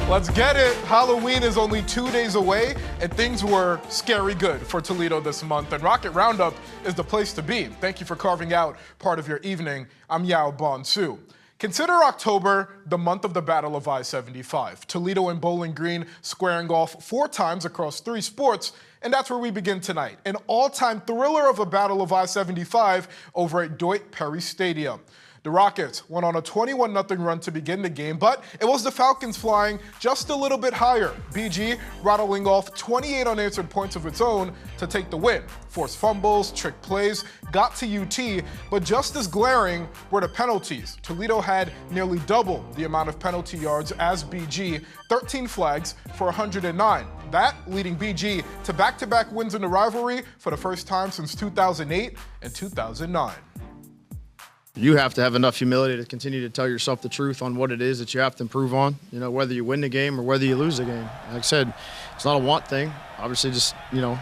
Let's get it. Halloween is only 2 days away, and things were scary good for Toledo this month. And Rocket Roundup is the place to be. Thank you for carving out part of your evening. I'm Yaw Bonsu. Consider October the month of the Battle of I-75. Toledo and Bowling Green squaring off 4 times across 3 sports, and that's where we begin tonight. An all-time thriller of a Battle of I-75 over at Deutsch Perry Stadium. The Rockets went on a 21-0 run to begin the game, but it was the Falcons flying just a little bit higher. BG rattling off 28 unanswered points of its own to take the win. Forced fumbles, trick plays, got to UT, but just as glaring were the penalties. Toledo had nearly double the amount of penalty yards as BG, 13 flags for 109. That leading BG to back-to-back wins in the rivalry for the first time since 2008 and 2009. You have to have enough humility to continue to tell yourself the truth on what it is that you have to improve on, whether you win the game or whether you lose the game. Like I said, it's not a want thing. Obviously, just, you want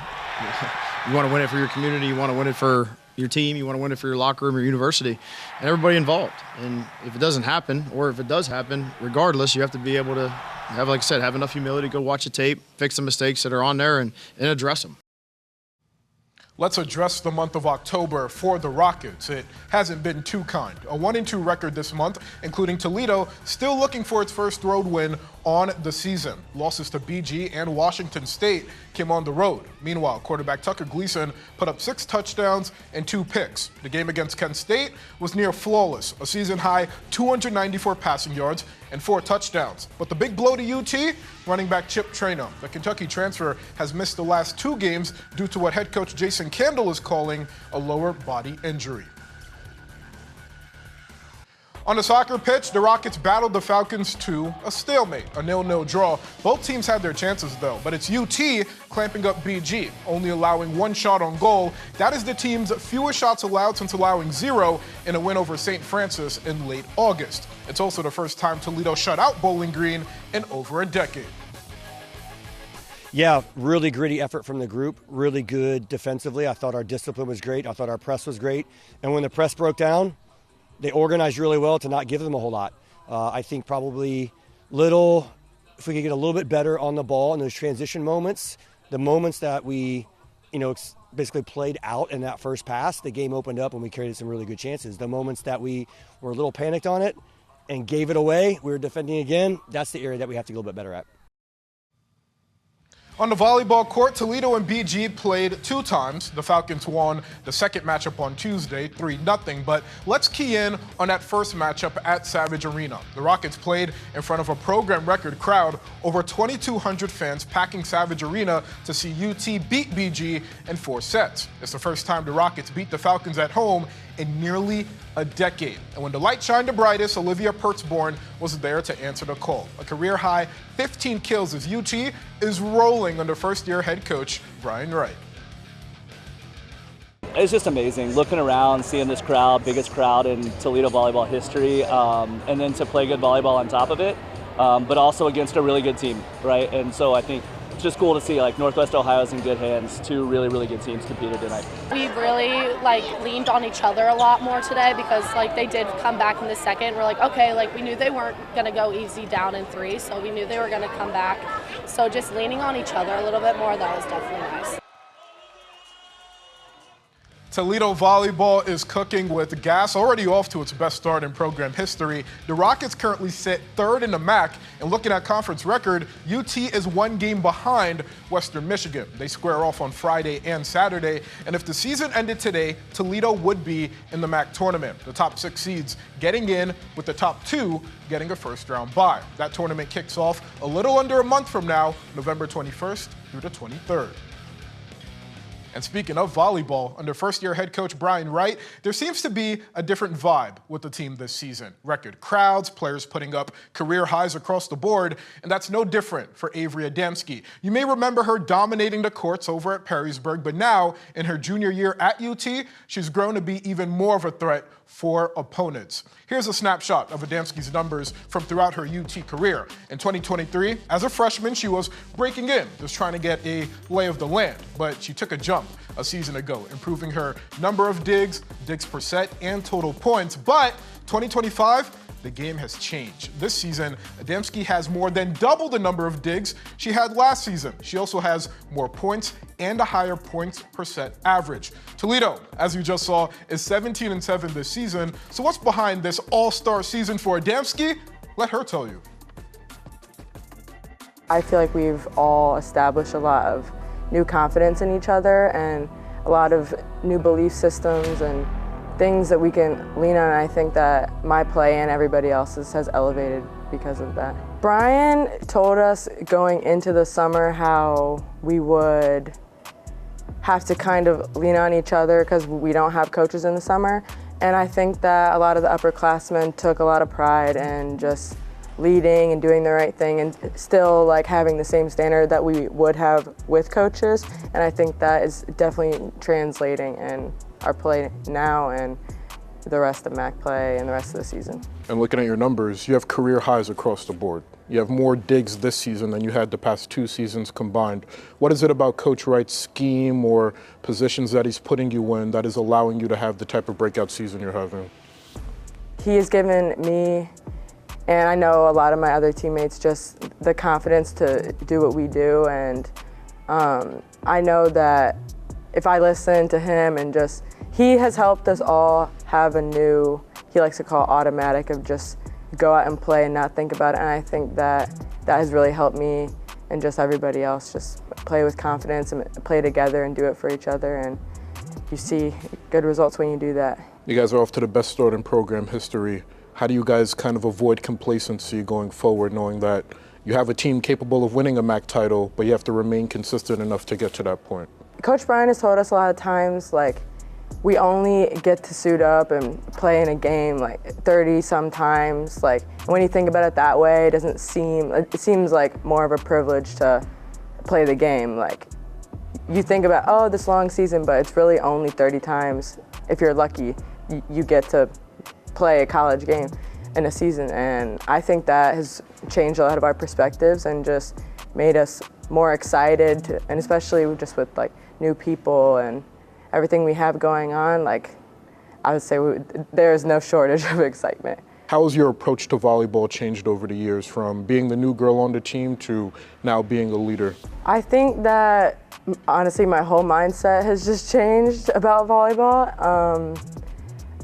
to win it for your community, you want to win it for your team, you want to win it for your locker room, your university, and everybody involved. And if it doesn't happen, or if it does happen, regardless, you have to be able to have, like I said, have enough humility, go watch the tape, fix the mistakes that are on there, and address them. Let's address the month of October for the Rockets. It hasn't been too kind. A 1-2 record this month, including Toledo, still looking for its first road win on the season. Losses to BG and Washington State came on the road. Meanwhile, quarterback Tucker Gleason put up 6 touchdowns and 2 picks. The game against Kent State was near flawless, a season-high 294 passing yards and 4 touchdowns. But the big blow to UT, running back Chip Traynor. The Kentucky transfer has missed the last 2 games due to what head coach Jason Candle is calling a lower body injury. On the soccer pitch, the Rockets battled the Falcons to a stalemate, a 0-0 draw. Both teams had their chances, though, but it's UT clamping up BG, only allowing 1 shot on goal. That is the team's fewest shots allowed since allowing 0 in a win over St. Francis in late August. It's also the first time Toledo shut out Bowling Green in over a decade. Yeah, really gritty effort from the group, really good defensively. I thought our discipline was great. I thought our press was great. And when the press broke down, they organized really well to not give them a whole lot. I think probably if we could get a little bit better on the ball in those transition moments, the moments that we, basically played out in that first pass, the game opened up and we created some really good chances. The moments that we were a little panicked on it and gave it away, we were defending again, that's the area that we have to get a little bit better at. On the volleyball court, Toledo and BG played 2 times. The Falcons won the second matchup on Tuesday, 3-0. But let's key in on that first matchup at Savage Arena. The Rockets played in front of a program record crowd, over 2,200 fans packing Savage Arena to see UT beat BG in 4 sets. It's the first time the Rockets beat the Falcons at home in nearly a decade. And when the light shined the brightest, Olivia Pertzborn was there to answer the call. A career-high 15 kills as UT is rolling under first-year head coach Brian Wright. It's just amazing looking around, seeing this crowd, biggest crowd in Toledo volleyball history, and then to play good volleyball on top of it, but also against a really good team, right? And so I think it's just cool to see Northwest Ohio's in good hands. 2 really, really good teams competed tonight. We really leaned on each other a lot more today because they did come back in the second. We're okay, we knew they weren't going to go easy down in 3, so we knew they were going to come back. So just leaning on each other a little bit more, that was definitely nice. Toledo volleyball is cooking with gas, already off to its best start in program history. The Rockets currently sit 3rd in the MAC, and looking at conference record, UT is 1 game behind Western Michigan. They square off on Friday and Saturday, and if the season ended today, Toledo would be in the MAC tournament. The top 6 seeds getting in, with the top 2 getting a first-round bye. That tournament kicks off a little under a month from now, November 21st through the 23rd. And speaking of volleyball, under first-year head coach Brian Wright, there seems to be a different vibe with the team this season. Record crowds, players putting up career highs across the board, and that's no different for Avery Adamski. You may remember her dominating the courts over at Perrysburg, but now, in her junior year at UT, she's grown to be even more of a threat for opponents. Here's a snapshot of Adamski's numbers from throughout her UT career. In 2023, as a freshman, she was breaking in, just trying to get a lay of the land, but she took a jump a season ago, improving her number of digs per set, and total points. But 2025, the game has changed. This season, Adamski has more than double the number of digs she had last season. She also has more points and a higher points per set average. Toledo, as you just saw, is 17-7 this season. So what's behind this all-star season for Adamski? Let her tell you. I feel like we've all established a lot of new confidence in each other and a lot of new belief systems and things that we can lean on. I think that my play and everybody else's has elevated because of that. Brian told us going into the summer how we would have to kind of lean on each other because we don't have coaches in the summer. And I think that a lot of the upperclassmen took a lot of pride in just leading and doing the right thing and still like having the same standard that we would have with coaches. And I think that is definitely translating in our play now and the rest of MAC play and the rest of the season. And looking at your numbers, you have career highs across the board. You have more digs this season than you had the past 2 seasons combined. What is it about Coach Wright's scheme or positions that he's putting you in that is allowing you to have the type of breakout season you're having? He has given me, and I know a lot of my other teammates, just the confidence to do what we do. And I know that if I listen to him and just, he has helped us all have a new, he likes to call automatic, of just go out and play and not think about it. And I think that that has really helped me and just everybody else just play with confidence and play together and do it for each other. And you see good results when you do that. You guys are off to the best start in program history. How do you guys kind of avoid complacency going forward, knowing that you have a team capable of winning a MAC title, but you have to remain consistent enough to get to that point? Coach Brian has told us a lot of times, like, we only get to suit up and play in a game like 30 sometimes. Like, when you think about it that way, it seems like more of a privilege to play the game. Like, you think about, oh, this long season, but it's really only 30 times. If you're lucky, you get to play a college game in a season. And I think that has changed a lot of our perspectives and just made us more excited and especially just with like new people and everything we have going on, like, I would say there's no shortage of excitement. How has your approach to volleyball changed over the years, from being the new girl on the team to now being a leader? I think that, honestly, my whole mindset has just changed about volleyball.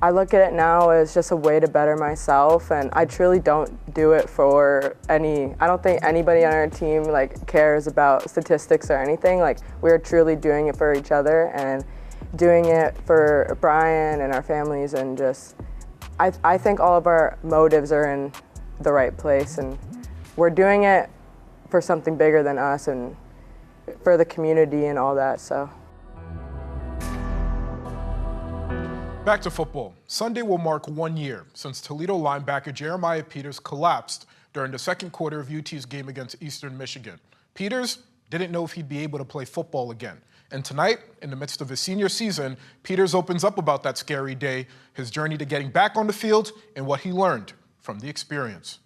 I look at it now as just a way to better myself, and I truly don't do it for I don't think anybody on our team like cares about statistics or anything. Like, we're truly doing it for each other and doing it for Brian and our families, and just, I think all of our motives are in the right place, and we're doing it for something bigger than us and for the community and all that, so. Back to football. Sunday will mark 1 year since Toledo linebacker Jeremiah Peters collapsed during the second quarter of UT's game against Eastern Michigan. Peters didn't know if he'd be able to play football again. And tonight, in the midst of his senior season, Peters opens up about that scary day, his journey to getting back on the field, and what he learned from the experience.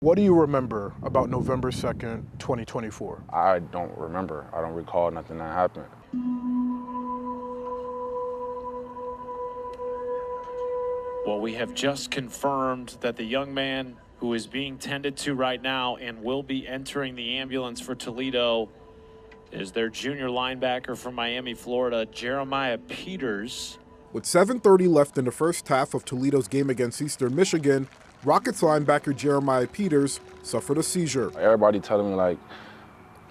What do you remember about November 2nd, 2024? I don't remember. I don't recall nothing that happened. Well, we have just confirmed that the young man who is being tended to right now and will be entering the ambulance for Toledo is their junior linebacker from Miami, Florida, Jeremiah Peters. With 7:30 left in the first half of Toledo's game against Eastern Michigan, Rockets linebacker Jeremiah Peters suffered a seizure. Everybody telling me, like,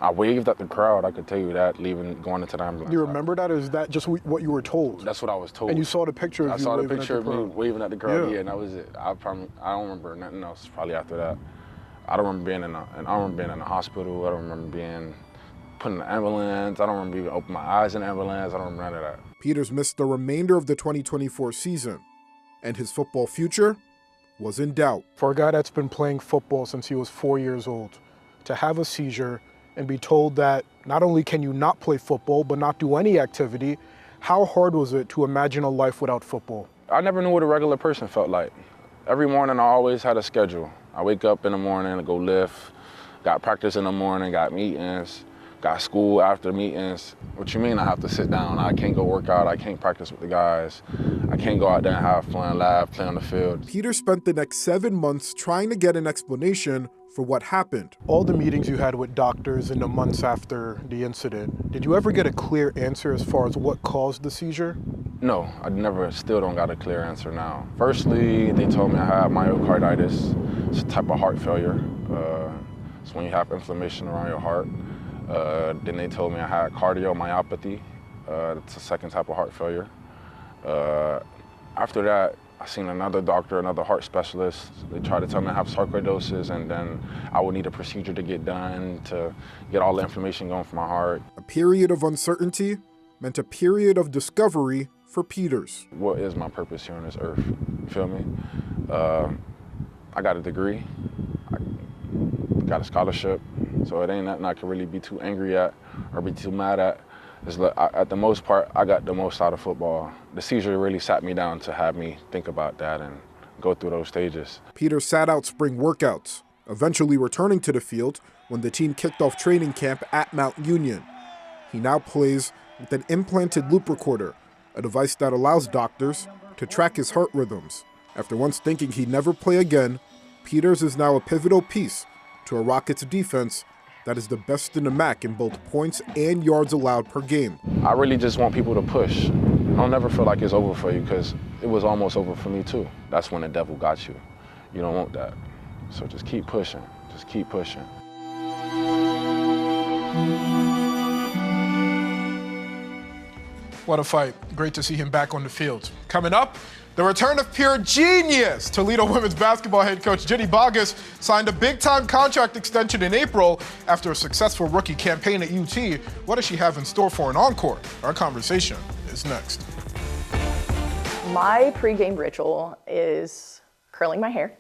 I waved at the crowd. I could tell you that, going into the ambulance. You remember that, or is that just what you were told? That's what I was told. And you saw the picture of I you saw the waving picture at the of me crowd? waving at the crowd, Yeah. and that was it. I don't remember nothing else probably after that. I don't remember being in the hospital. I don't remember being put in the ambulance. I don't remember even opening my eyes in the ambulance. I don't remember none of that. Peters missed the remainder of the 2024 season, and his football future was in doubt. For a guy that's been playing football since he was 4 years old, to have a seizure and be told that not only can you not play football, but not do any activity, how hard was it to imagine a life without football? I never knew what a regular person felt like. Every morning I always had a schedule. I wake up in the morning to go lift, got practice in the morning, got meetings, got school after meetings. What you mean I have to sit down? I can't go work out, I can't practice with the guys. I can't go out there and have fun, laugh, play on the field. Peter spent the next 7 months trying to get an explanation for what happened. All the meetings you had with doctors in the months after the incident, did you ever get a clear answer as far as what caused the seizure? No, still don't got a clear answer now. Firstly, they told me I had myocarditis. It's a type of heart failure. It's when you have inflammation around your heart. Then they told me I had cardiomyopathy. It's a second type of heart failure. After that, I seen another doctor, another heart specialist. They tried to tell me I have sarcoidosis, and then I would need a procedure to get done to get all the inflammation going from my heart. A period of uncertainty meant a period of discovery for Peters. What is my purpose here on this earth? You feel me? I got a degree. I got a scholarship, so it ain't nothing I can really be too angry at or be too mad at. At the most part, I got the most out of football. The seizure really sat me down to have me think about that and go through those stages. Peter sat out spring workouts, eventually returning to the field when the team kicked off training camp at Mount Union. He now plays with an implanted loop recorder, a device that allows doctors to track his heart rhythms. After once thinking he'd never play again, Peters is now a pivotal piece to a Rockets defense that is the best in the MAC in both points and yards allowed per game. I really just want people to push. I'll never feel like it's over for you, because it was almost over for me too. That's when the devil got you. You don't want that. So just keep pushing, just keep pushing. What a fight. Great to see him back on the field. Coming up, the return of pure genius. Toledo women's basketball head coach Jenny Boggess signed a big-time contract extension in April after a successful rookie campaign at UT. What does she have in store for an encore? Our conversation is next. My pregame ritual is curling my hair.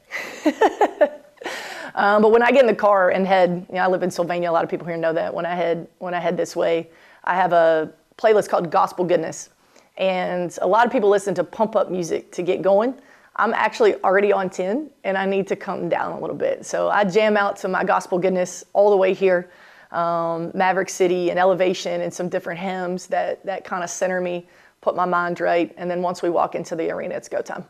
But when I get in the car and head, I live in Sylvania, a lot of people here know that. When I head this way, I have a playlist called Gospel Goodness. And a lot of people listen to pump up music to get going. I'm actually already on 10 and I need to come down a little bit. So I jam out to my Gospel Goodness all the way here, Maverick City and Elevation and some different hymns that kind of center me, put my mind right. And then once we walk into the arena, it's go time.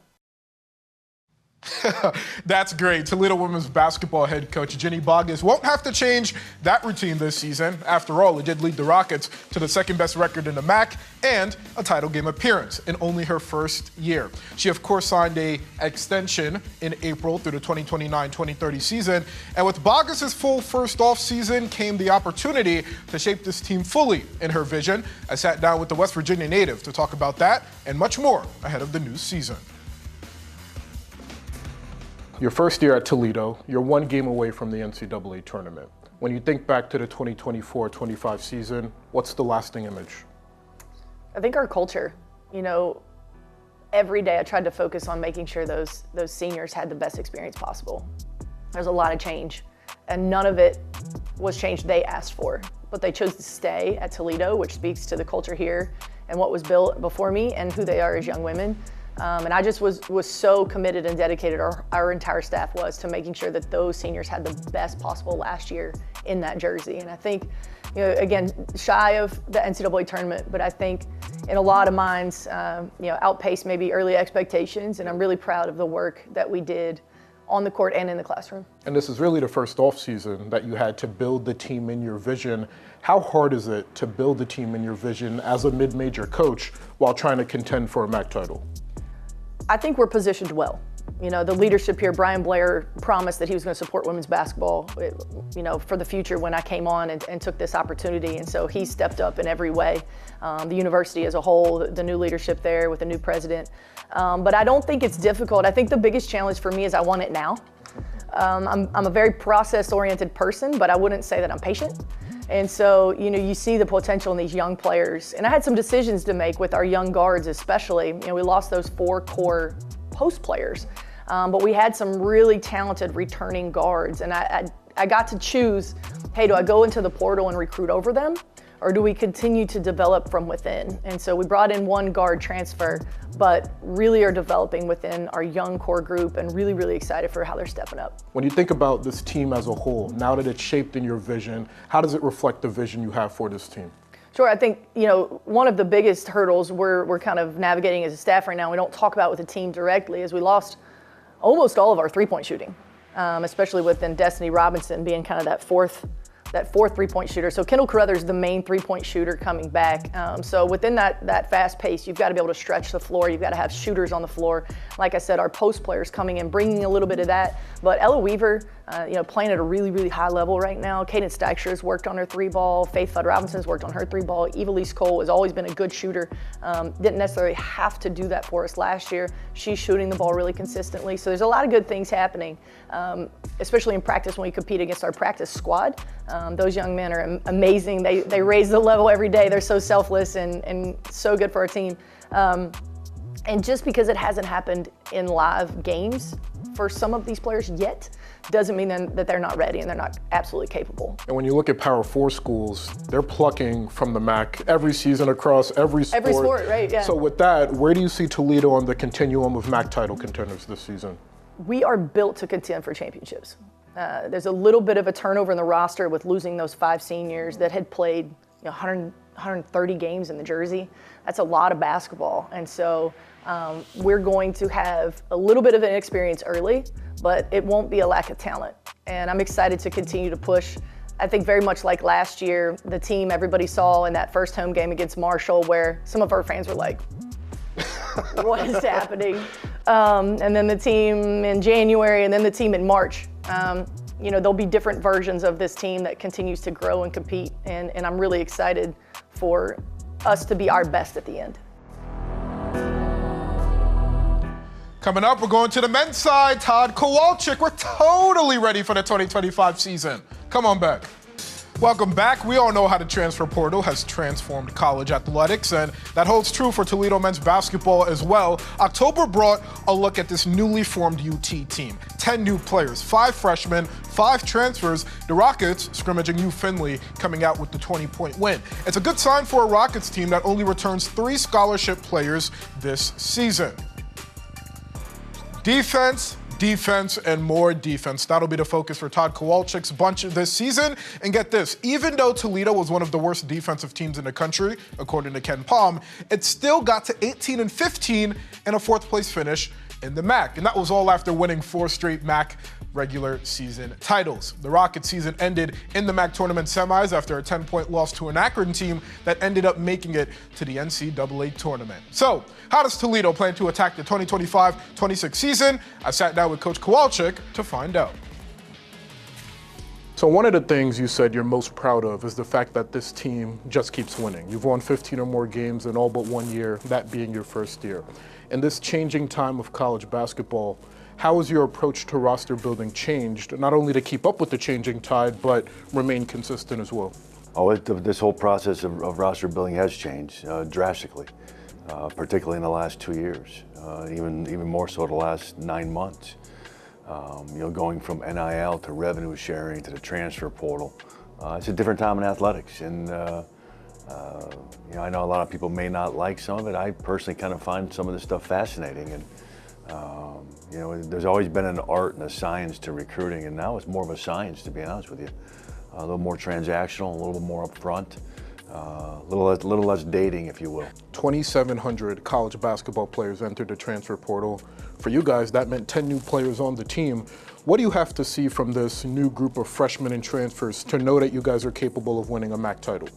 That's great. Toledo women's basketball head coach Jenny Boggess won't have to change that routine this season. After all, it did lead the Rockets to the second best record in the MAC and a title game appearance in only her first year. She, of course, signed an extension in April through the 2029-2030 season. And with Boggess' full first off season came the opportunity to shape this team fully in her vision. I sat down with the West Virginia native to talk about that and much more ahead of the new season. Your first year at Toledo, you're one game away from the NCAA tournament. When you think back to the 2024-25 season, what's the lasting image? I think our culture. Every day I tried to focus on making sure those seniors had the best experience possible. There's a lot of change, and none of it was change they asked for, but they chose to stay at Toledo, which speaks to the culture here and what was built before me and who they are as young women. And I just was so committed and dedicated, our entire staff was, to making sure that those seniors had the best possible last year in that jersey. And I think, again, shy of the NCAA tournament, but I think in a lot of minds, outpaced maybe early expectations. And I'm really proud of the work that we did on the court and in the classroom. And this is really the first off season that you had to build the team in your vision. How hard is it to build the team in your vision as a mid-major coach while trying to contend for a MAC title? I think we're positioned well. The leadership here, Brian Blair promised that he was going to support women's basketball, for the future when I came on and took this opportunity. And so he stepped up in every way. The university as a whole, the new leadership there with the new president. But I don't think it's difficult. I think the biggest challenge for me is I want it now. I'm a very process-oriented person, but I wouldn't say that I'm patient. And so, you see the potential in these young players. And I had some decisions to make with our young guards especially. We lost those 4 core post players, but we had some really talented returning guards. And I got to choose, hey, do I go into the portal and recruit over them? or do we continue to develop from within? And so we brought in one guard transfer, but really are developing within our young core group and really, really excited for how they're stepping up. When you think about this team as a whole, now that it's shaped in your vision, how does it reflect the vision you have for this team? Sure, I think, one of the biggest hurdles we're kind of navigating as a staff right now, we don't talk about with the team directly, is we lost almost all of our three-point shooting, especially within Destiny Robinson being kind of that fourth three-point shooter. So Kendall Carruthers, the main three-point shooter coming back. So within that fast pace, you've got to be able to stretch the floor. You've got to have shooters on the floor. Like I said, our post players coming in, bringing a little bit of that. But Ella Weaver, playing at a really, really high level right now. Cadence Dykstra has worked on her three ball. Faith Fudd Robinson's worked on her three ball. Evilise Cole has always been a good shooter. Didn't necessarily have to do that for us last year. She's shooting the ball really consistently. So there's a lot of good things happening, especially in practice when we compete against our practice squad. Those young men are amazing. They raise the level every day. They're so selfless and so good for our team. And just because it hasn't happened in live games for some of these players yet, doesn't mean that they're not ready and they're not absolutely capable. And when you look at Power 4 schools, they're plucking from the MAC every season across every sport. Every sport, right, yeah. So with that, where do you see Toledo on the continuum of MAC title contenders this season? We are built to contend for championships. There's a little bit of a turnover in the roster with losing those 5 seniors that had played 130 games in the jersey. That's a lot of basketball. And so we're going to have a little bit of an experience early, but it won't be a lack of talent. And I'm excited to continue to push. I think very much like last year, the team everybody saw in that first home game against Marshall, where some of our fans were like, what is happening? And then the team in January, and then the team in March. There'll be different versions of this team that continues to grow and compete, and I'm really excited for us to be our best at the end. Coming up, we're going to the men's side. Todd Kowalczyk, we're totally ready for the 2025 season. Come on back. Welcome back. We all know how the transfer portal has transformed college athletics, and that holds true for Toledo men's basketball as well. October brought a look at this newly formed UT team. 10 new players, 5 freshmen, 5 transfers. The Rockets, scrimmaging U Findlay, coming out with the 20-point win. It's a good sign for a Rockets team that only returns 3 scholarship players this season. Defense, and more defense. That'll be the focus for Todd Kowalczyk's bunch this season. And get this, even though Toledo was one of the worst defensive teams in the country, according to Ken Palm, it still got to 18-15 and a 4th place finish in the MAC. And that was all after winning 4 straight MAC regular season titles. The Rocket season ended in the MAC tournament semis after a 10-point loss to an Akron team that ended up making it to the NCAA tournament. So, how does Toledo plan to attack the 2025-26 season? I sat down with Coach Kowalczyk to find out. So one of the things you said you're most proud of is the fact that this team just keeps winning. You've won 15 or more games in all but 1 year, that being your first year. In this changing time of college basketball, how has your approach to roster building changed, not only to keep up with the changing tide, but remain consistent as well? This whole process of roster building has changed drastically, particularly in the last 2 years, even more so the last 9 months. Going from NIL to revenue sharing to the transfer portal. It's a different time in athletics, and I know a lot of people may not like some of it. I personally kind of find some of this stuff fascinating, and there's always been an art and a science to recruiting, and now it's more of a science, to be honest with you. A little more transactional, a little bit more upfront, a little less dating, if you will. 2,700 college basketball players entered the transfer portal. For you guys, that meant 10 new players on the team. What do you have to see from this new group of freshmen and transfers to know that you guys are capable of winning a MAC title?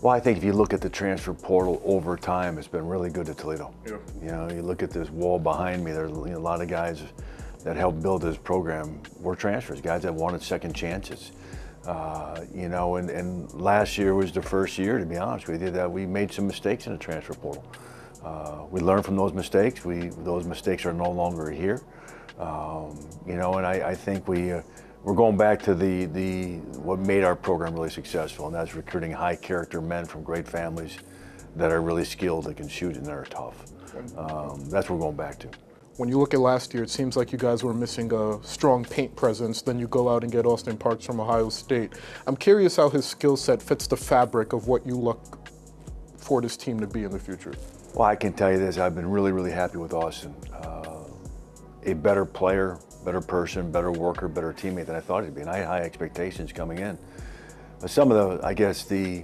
Well, I think if you look at the transfer portal over time, it's been really good to Toledo. Yeah. You look at this wall behind me, there's a lot of guys that helped build this program were transfers, guys that wanted second chances. And last year was the first year, to be honest with you, that we made some mistakes in the transfer portal. We learned from those mistakes. Those mistakes are no longer here. And I think we're going back to what made our program really successful, and that's recruiting high character men from great families that are really skilled, that can shoot, and that are tough. That's what we're going back to. When you look at last year, it seems like you guys were missing a strong paint presence. Then you go out and get Austin Parks from Ohio State. I'm curious how his skill set fits the fabric of what you look for this team to be in the future. Well, I can tell you this, I've been really, really happy with Austin. A better player, better person, better worker, better teammate than I thought he'd be. And I had high expectations coming in. But some of the, I guess, the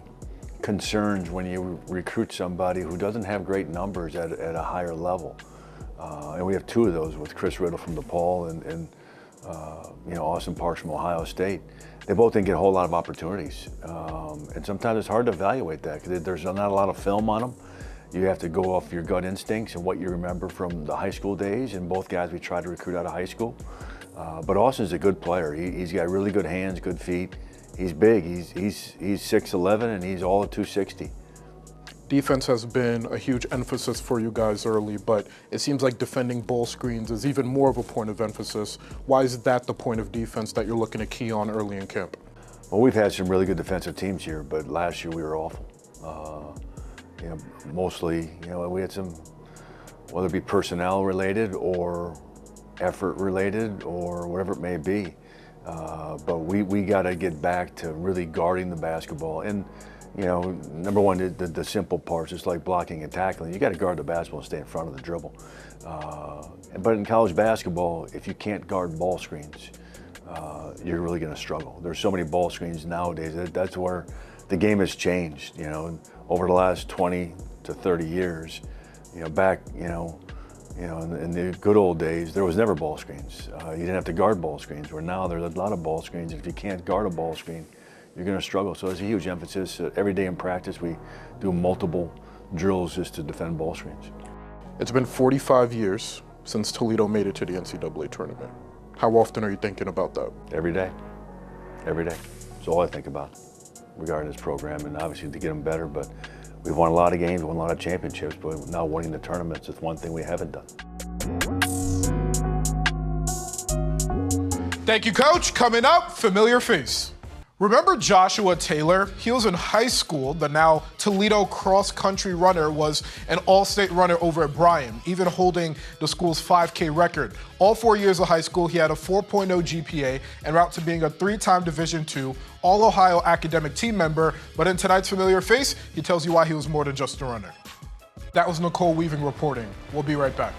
concerns when you recruit somebody who doesn't have great numbers at a higher level. And we have two of those with Chris Riddle from DePaul and Austin Parks from Ohio State. They both didn't get a whole lot of opportunities. And sometimes it's hard to evaluate that because there's not a lot of film on them. You have to go off your gut instincts and what you remember from the high school days. And both guys we tried to recruit out of high school. But Austin's a good player. He's got really good hands, good feet. He's big. He's 6'11" and he's all of 260. Defense has been a huge emphasis for you guys early, but it seems like defending ball screens is even more of a point of emphasis. Why is that the point of defense that you're looking to key on early in camp? Well, we've had some really good defensive teams here, but last year we were awful. Mostly, we had some, whether it be personnel related or effort related or whatever it may be. But we got to get back to really guarding the basketball. And number one, the simple parts, just like blocking and tackling. You got to guard the basketball and stay in front of the dribble. But in college basketball, if you can't guard ball screens, you're really going to struggle. There's so many ball screens nowadays. That's where the game has changed. Over the last 20 to 30 years. Back, in the good old days, there was never ball screens. You didn't have to guard ball screens. Where now there's a lot of ball screens. If you can't guard a ball screen, you're going to struggle. So there's a huge emphasis. Every day in practice, we do multiple drills just to defend ball screens. It's been 45 years since Toledo made it to the NCAA tournament. How often are you thinking about that? Every day. Every day. That's all I think about regarding this program, and obviously to get them better. But we've won a lot of games, won a lot of championships, but now winning the tournaments is one thing we haven't done. Thank you, Coach. Coming up, familiar face. Remember Joshua Taylor? He was in high school. The now Toledo cross-country runner was an all-state runner over at Bryan, even holding the school's 5K record. All 4 years of high school, he had a 4.0 GPA en route to being a 3-time Division II All-Ohio academic team member. But in tonight's familiar face, he tells you why he was more than just a runner. That was Nicole Weaving reporting. We'll be right back.